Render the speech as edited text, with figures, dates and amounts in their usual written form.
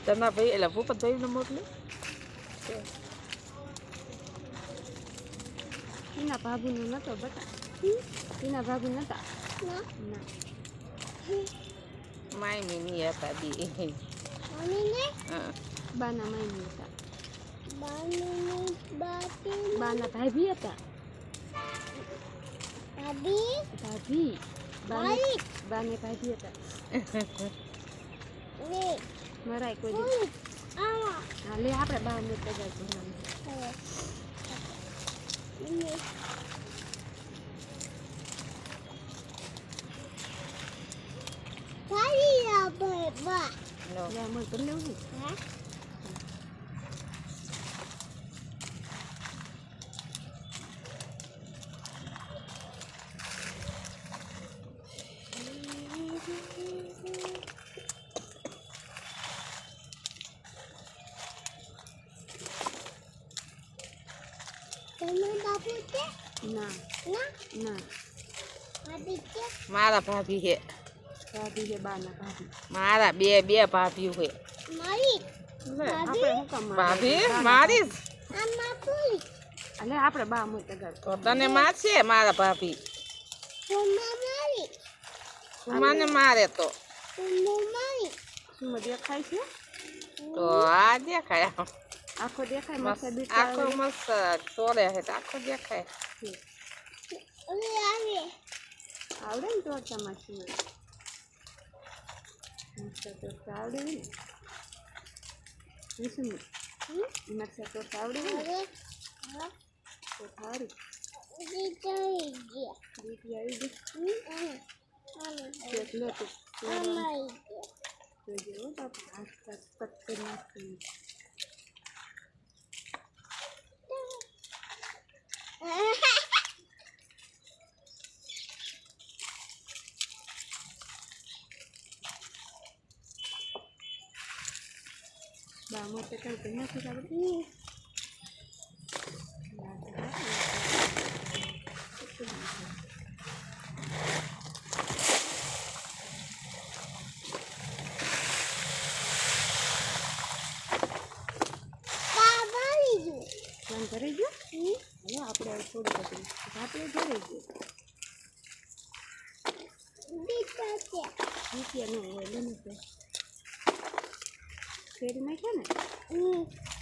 તના ભાઈ એટલે ભૂપત ભાઈ ને મોકલી એના ભાભીનો નતો બટા એના ભાભી નતા ના માયમી ની હતા બી બાના માયમી હતા બાના ભાભી હતા ભાભી બાને ભાભી હતા મરાય કોઈ હા લે આપણે બા ને પગાર ભરવાનું મને તમને એવું ના ના મારા ભાભી હે ભાભી છે બાના ભાભી મારા બે ભાભી હે આપણે શું કામ ભાભી મારી અને આપણે બા મું તગાર તો તને મારશે મારા ભાભી મને મારે તો શું દેખાય છે તો આ દેખાય આખો દેખાય આખો મસ્ત ચોરે છે આખો દેખાય આવડે ને તોડતા માસી મસ્ત તોડતા આવડે ને શું મસ્ત તોડતા આવડે ને તો સારું દીકરી આવી ગઈ લે તું જોજો બાપા હાથ કટ કરી નાખી બા મોટે કઈ કઈ નથી આવડતું ભરી ગયો હવે આપણે થોડું બધું આપણે ભરી ગયો રૂપિયા ન હોય બને ફેરી નાખ્યા ને